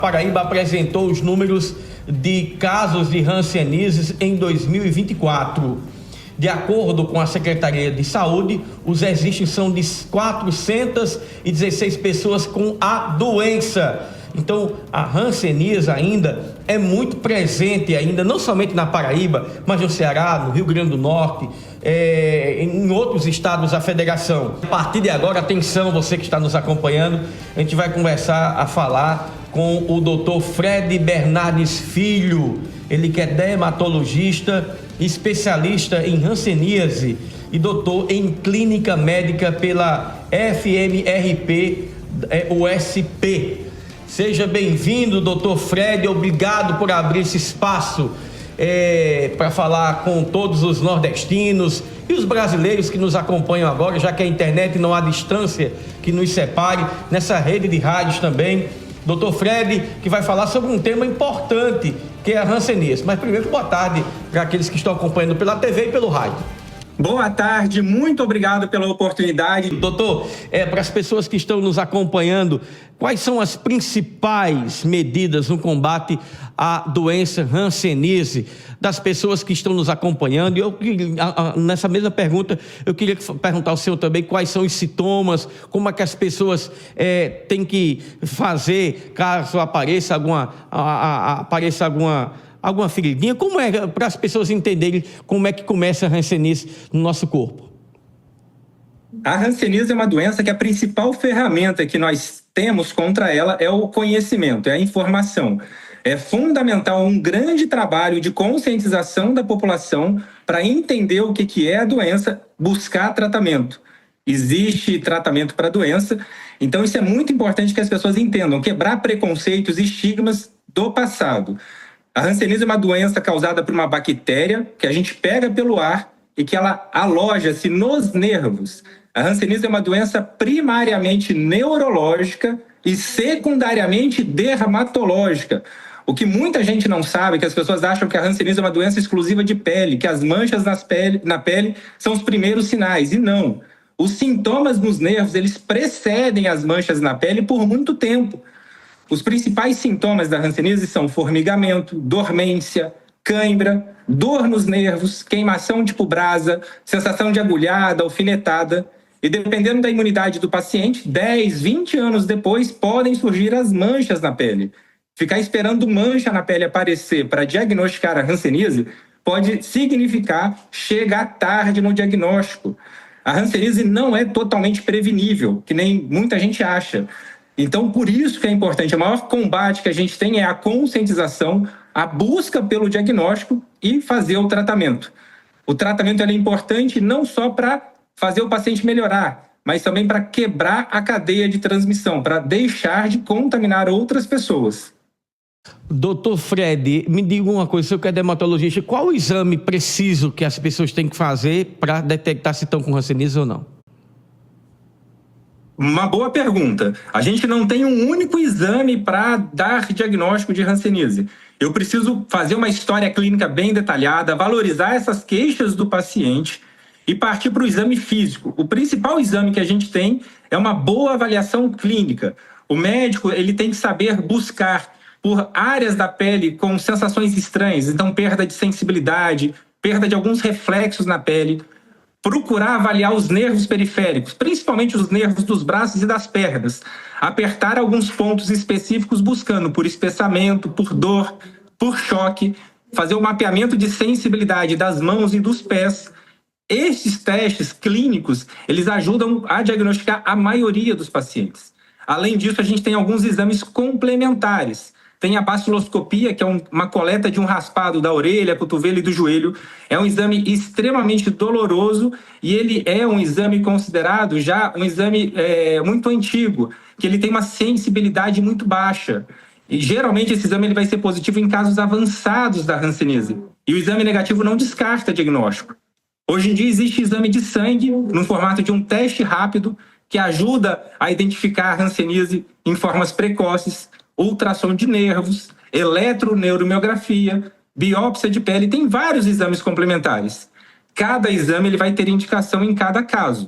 Paraíba apresentou os números de casos de hanseníase em 2024. De acordo com a Secretaria de Saúde, os registros são de 416 pessoas com a doença. Então, a hanseníase ainda é muito presente ainda, não somente na Paraíba, mas no Ceará, no Rio Grande do Norte, em outros estados da federação. A partir de agora, atenção, você que está nos acompanhando, a gente vai começar a falar com o Dr. Fred Bernardes Filho, ele que é dermatologista, especialista em hanseníase e doutor em clínica médica pela FMRP USP. Seja bem-vindo, Dr. Fred, obrigado por abrir esse espaço para falar com todos os nordestinos e os brasileiros que nos acompanham agora, já que a internet não há distância que nos separe, nessa rede de rádios também. Dr. Fred, que vai falar sobre um tema importante, que é a hanseníase. Mas primeiro, boa tarde para aqueles que estão acompanhando pela TV e pelo rádio. Boa tarde, muito obrigado pela oportunidade. Doutor, para as pessoas que estão nos acompanhando, quais são as principais medidas no combate à doença hanseníase das pessoas que estão nos acompanhando? E nessa mesma pergunta, eu queria perguntar ao senhor também quais são os sintomas, como é que as pessoas têm que fazer caso apareça alguma feridinha. Como é para as pessoas entenderem como é que começa a hanseníase no nosso corpo? A hanseníase é uma doença que a principal ferramenta que nós temos contra ela é o conhecimento, é a informação. É fundamental um grande trabalho de conscientização da população para entender o que é a doença, buscar tratamento. Existe tratamento para a doença, então isso é muito importante que as pessoas entendam, quebrar preconceitos e estigmas do passado. A hanseníase é uma doença causada por uma bactéria que a gente pega pelo ar e que ela aloja-se nos nervos. A hanseníase é uma doença primariamente neurológica e secundariamente dermatológica. O que muita gente não sabe é que as pessoas acham que a hanseníase é uma doença exclusiva de pele, que as manchas na pele são os primeiros sinais. E não. Os sintomas nos nervos, eles precedem as manchas na pele por muito tempo. Os principais sintomas da hanseníase são formigamento, dormência, cãibra, dor nos nervos, queimação tipo brasa, sensação de agulhada, alfinetada. E dependendo da imunidade do paciente, 10, 20 anos depois podem surgir as manchas na pele. Ficar esperando mancha na pele aparecer para diagnosticar a hanseníase pode significar chegar tarde no diagnóstico. A hanseníase não é totalmente prevenível, que nem muita gente acha. Então, por isso que é importante, o maior combate que a gente tem é a conscientização, a busca pelo diagnóstico e fazer o tratamento. O tratamento é importante não só para fazer o paciente melhorar, mas também para quebrar a cadeia de transmissão, para deixar de contaminar outras pessoas. Doutor Fred, me diga uma coisa, o senhor que é dermatologista, qual o exame preciso que as pessoas têm que fazer para detectar se estão com hanseníase ou não? Uma boa pergunta. A gente não tem um único exame para dar diagnóstico de hanseníase. Eu preciso fazer uma história clínica bem detalhada, valorizar essas queixas do paciente e partir para o exame físico. O principal exame que a gente tem é uma boa avaliação clínica. O médico ele tem que saber buscar por áreas da pele com sensações estranhas, então perda de sensibilidade, perda de alguns reflexos na pele, procurar avaliar os nervos periféricos, principalmente os nervos dos braços e das pernas, apertar alguns pontos específicos buscando por espessamento, por dor, por choque, fazer o mapeamento de sensibilidade das mãos e dos pés. Estes testes clínicos, eles ajudam a diagnosticar a maioria dos pacientes. Além disso, a gente tem alguns exames complementares. Tem a baciloscopia, que é uma coleta de um raspado da orelha, cotovelo e do joelho. É um exame extremamente doloroso e ele é um exame considerado já um exame muito antigo, que ele tem uma sensibilidade muito baixa. E geralmente esse exame ele vai ser positivo em casos avançados da hanseníase. E o exame negativo não descarta diagnóstico. Hoje em dia existe exame de sangue no formato de um teste rápido que ajuda a identificar a hanseníase em formas precoces, ultrassom de nervos, eletroneuromiografia, biópsia de pele, tem vários exames complementares. Cada exame ele vai ter indicação em cada caso.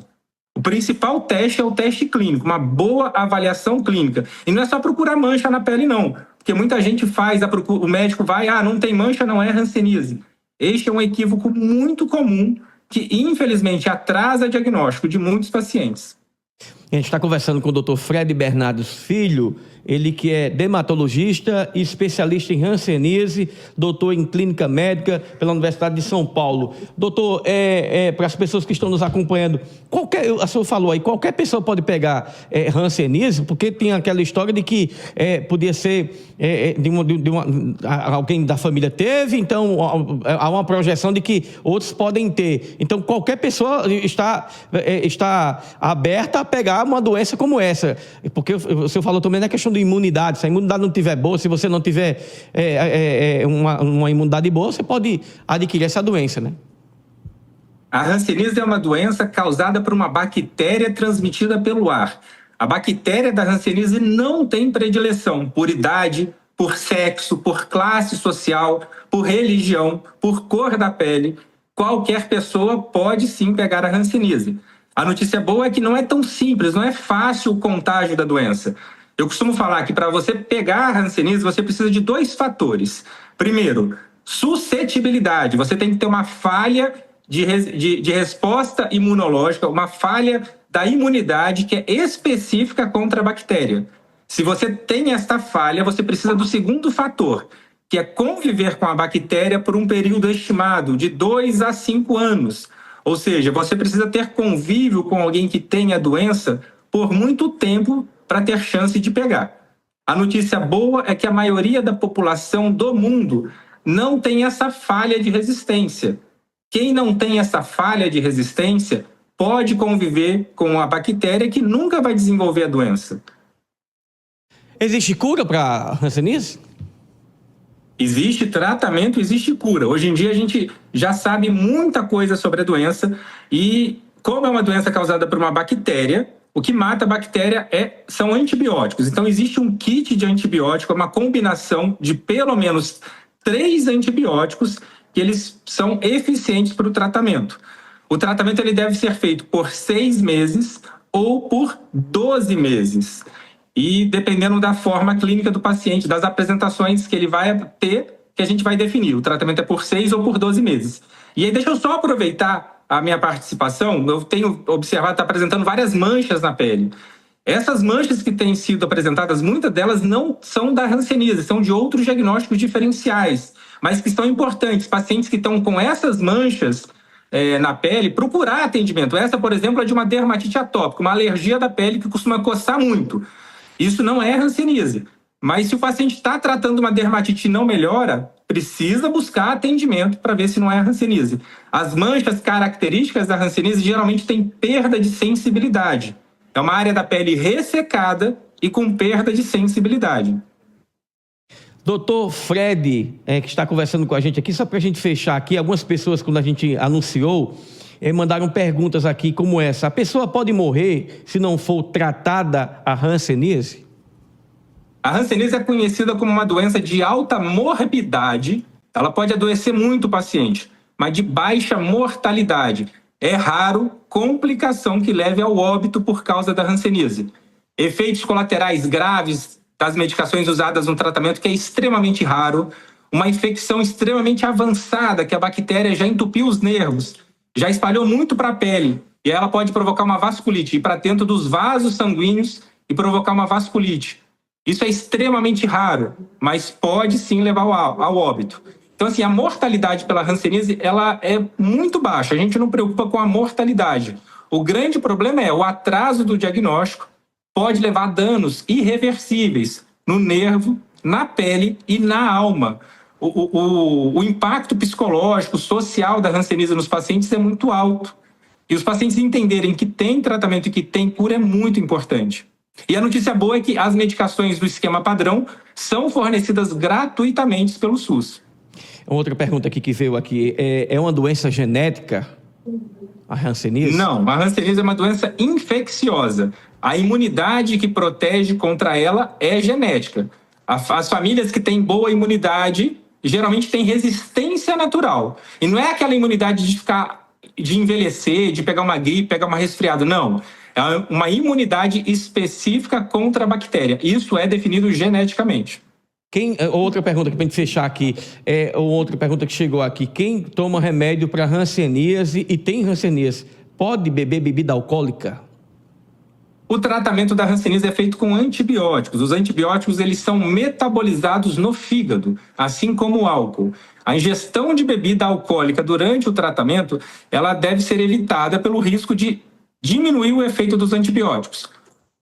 O principal teste é o teste clínico, uma boa avaliação clínica. E não é só procurar mancha na pele, não. Porque muita gente o médico vai, não tem mancha, não é hanseníase. Este é um equívoco muito comum que, infelizmente, atrasa o diagnóstico de muitos pacientes. A gente está conversando com o Dr. Fred Bernardes Filho, ele que é dermatologista e especialista em hanseníase, doutor em clínica médica pela Universidade de São Paulo. Doutor, para as pessoas que estão nos acompanhando, a senhora falou aí, qualquer pessoa pode pegar hanseníase, porque tem aquela história de que podia ser alguém da família teve, então há uma projeção de que outros podem ter. Então qualquer pessoa está aberta a pegar uma doença como essa, porque o senhor falou também na questão de imunidade. Se a imunidade não estiver boa, se você não tiver uma imunidade boa, você pode adquirir essa doença, né? A hanseníase é uma doença causada por uma bactéria transmitida pelo ar. A bactéria da hanseníase não tem predileção por idade, por sexo, por classe social, por religião, por cor da pele. Qualquer pessoa pode sim pegar a hanseníase. A notícia boa é que não é tão simples, não é fácil o contágio da doença. Eu costumo falar que para você pegar a hanseníase, você precisa de 2 fatores. Primeiro, suscetibilidade. Você tem que ter uma falha de resposta imunológica, uma falha da imunidade que é específica contra a bactéria. Se você tem esta falha, você precisa do segundo fator, que é conviver com a bactéria por um período estimado de 2 a 5 anos. Ou seja, você precisa ter convívio com alguém que tem a doença por muito tempo para ter chance de pegar. A notícia boa é que a maioria da população do mundo não tem essa falha de resistência. Quem não tem essa falha de resistência pode conviver com a bactéria que nunca vai desenvolver a doença. Existe cura para hanseníase? Existe tratamento, existe cura. Hoje em dia a gente já sabe muita coisa sobre a doença e, como é uma doença causada por uma bactéria, o que mata a bactéria são antibióticos. Então existe um kit de antibiótico, uma combinação de pelo menos 3 antibióticos que eles são eficientes para o tratamento. O tratamento ele deve ser feito por 6 meses ou por 12 meses. E dependendo da forma clínica do paciente, das apresentações que ele vai ter, que a gente vai definir. O tratamento é por 6 ou por 12 meses. E aí deixa eu só aproveitar a minha participação. Eu tenho observado, está apresentando várias manchas na pele. Essas manchas que têm sido apresentadas, muitas delas não são da hanseníase, são de outros diagnósticos diferenciais, mas que são importantes. Pacientes que estão com essas manchas na pele, procurar atendimento. Essa, por exemplo, é de uma dermatite atópica, uma alergia da pele que costuma coçar muito. Isso não é hanseníase, mas se o paciente está tratando uma dermatite e não melhora, precisa buscar atendimento para ver se não é hanseníase. As manchas características da hanseníase geralmente têm perda de sensibilidade. É uma área da pele ressecada e com perda de sensibilidade. Doutor Fred, que está conversando com a gente aqui, só para a gente fechar aqui, algumas pessoas, quando a gente anunciou, mandaram perguntas aqui como essa. A pessoa pode morrer se não for tratada a hanseníase? A hanseníase é conhecida como uma doença de alta morbidade. Ela pode adoecer muito o paciente, mas de baixa mortalidade. É raro complicação que leve ao óbito por causa da hanseníase. Efeitos colaterais graves das medicações usadas no tratamento, que é extremamente raro. Uma infecção extremamente avançada, que a bactéria já entupiu os nervos, já espalhou muito para a pele, e ela pode provocar uma vasculite, ir para dentro dos vasos sanguíneos e provocar uma vasculite. Isso é extremamente raro, mas pode sim levar ao óbito. Então, assim, a mortalidade pela hanseníase, ela é muito baixa. A gente não preocupa com a mortalidade. O grande problema é o atraso do diagnóstico pode levar a danos irreversíveis no nervo, na pele e na alma. O impacto psicológico, social da hanseníase nos pacientes é muito alto. E os pacientes entenderem que tem tratamento e que tem cura é muito importante. E a notícia boa é que as medicações do esquema padrão são fornecidas gratuitamente pelo SUS. Outra pergunta aqui que veio aqui, é uma doença genética, a hanseníase? Não, a hanseníase é uma doença infecciosa. A imunidade que protege contra ela é genética. As famílias que têm boa imunidade geralmente têm resistência natural. E não é aquela imunidade de envelhecer, de pegar uma gripe, pegar uma resfriado, não. É uma imunidade específica contra a bactéria. Isso é definido geneticamente. Outra pergunta que para a gente fechar aqui, outra pergunta que chegou aqui: quem toma remédio para hanseníase e tem hanseníase, pode beber bebida alcoólica? O tratamento da hanseníase é feito com antibióticos. Os antibióticos, eles são metabolizados no fígado, assim como o álcool. A ingestão de bebida alcoólica durante o tratamento, ela deve ser evitada pelo risco de diminuir o efeito dos antibióticos.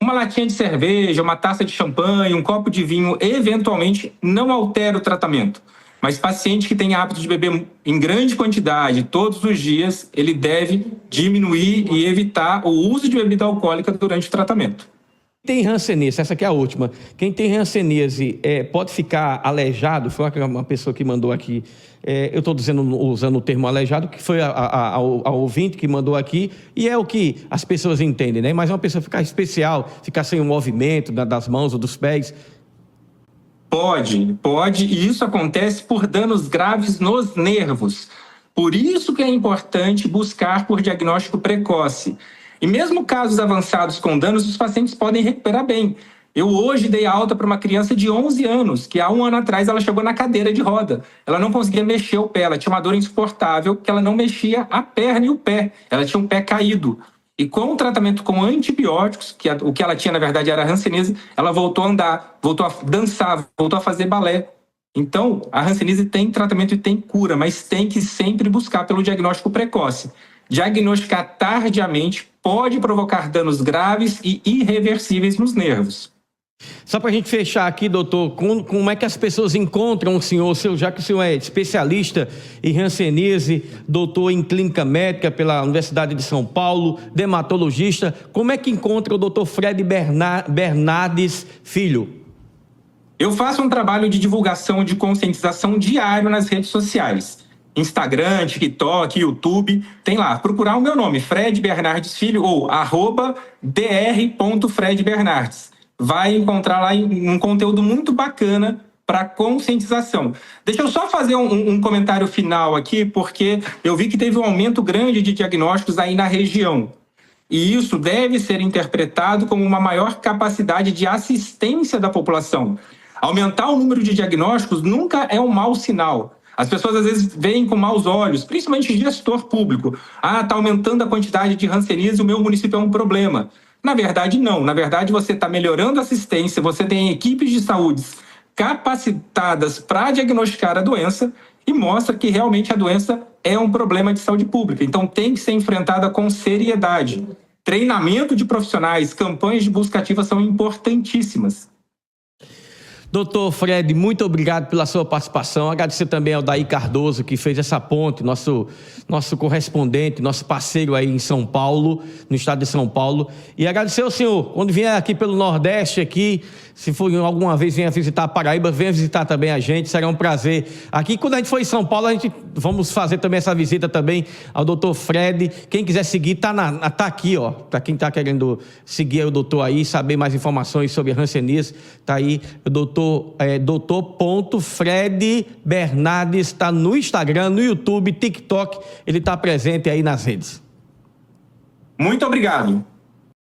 Uma latinha de cerveja, uma taça de champanhe, um copo de vinho, eventualmente não altera o tratamento. Mas paciente que tem hábito de beber em grande quantidade todos os dias, ele deve diminuir e evitar o uso de bebida alcoólica durante o tratamento. Tem hanseníase, essa aqui é a última. Quem tem hanseníase pode ficar aleijado? Foi uma pessoa que mandou aqui. Eu estou usando o termo aleijado, que foi a ouvinte que mandou aqui, e é o que as pessoas entendem, né? Mas uma pessoa ficar especial, ficar sem o movimento das mãos ou dos pés. Pode, e isso acontece por danos graves nos nervos. Por isso que é importante buscar por diagnóstico precoce. E mesmo casos avançados com danos, os pacientes podem recuperar bem. Eu hoje dei alta para uma criança de 11 anos, que há um ano atrás ela chegou na cadeira de roda. Ela não conseguia mexer o pé, ela tinha uma dor insuportável, que ela não mexia a perna e o pé. Ela tinha um pé caído. E com o tratamento com antibióticos, o que ela tinha na verdade era a hanseníase, ela voltou a andar, voltou a dançar, voltou a fazer balé. Então, a hanseníase tem tratamento e tem cura, mas tem que sempre buscar pelo diagnóstico precoce. Diagnosticar tardiamente pode provocar danos graves e irreversíveis nos nervos. Só para a gente fechar aqui, doutor, como é que as pessoas encontram o senhor, já que o senhor é especialista em hanseníase, doutor em clínica médica pela Universidade de São Paulo, dermatologista, como é que encontra o doutor Fred Bernardes Filho? Eu faço um trabalho de divulgação, de conscientização diário nas redes sociais. Instagram, TikTok, YouTube, tem lá, procurar o meu nome, Fred Bernardes Filho, ou @dr.fredbernardes. Vai encontrar lá um conteúdo muito bacana para conscientização. Deixa eu só fazer um comentário final aqui, porque eu vi que teve um aumento grande de diagnósticos aí na região. E isso deve ser interpretado como uma maior capacidade de assistência da população. Aumentar o número de diagnósticos nunca é um mau sinal. As pessoas às vezes veem com maus olhos, principalmente gestor público. Está aumentando a quantidade de hanseníase, o meu município é um problema. Na verdade, não. Na verdade, você está melhorando a assistência, você tem equipes de saúde capacitadas para diagnosticar a doença e mostra que realmente a doença é um problema de saúde pública. Então, tem que ser enfrentada com seriedade. Treinamento de profissionais, campanhas de busca ativa são importantíssimas. Doutor Fred, muito obrigado pela sua participação. Agradecer também ao Daí Cardoso, que fez essa ponte, nosso correspondente, nosso parceiro aí em São Paulo, no estado de São Paulo. E agradecer ao senhor, quando vier aqui pelo Nordeste, aqui, se for alguma vez venha visitar a Paraíba, venha visitar também a gente, será um prazer. Aqui, quando a gente for em São Paulo, vamos fazer também essa visita também ao doutor Fred. Quem quiser seguir, tá aqui, ó. Para quem tá querendo seguir o doutor aí, saber mais informações sobre a hanseníase, tá aí o doutor.Fred Bernardes, está no Instagram, no YouTube, TikTok, ele está presente aí nas redes. Muito obrigado.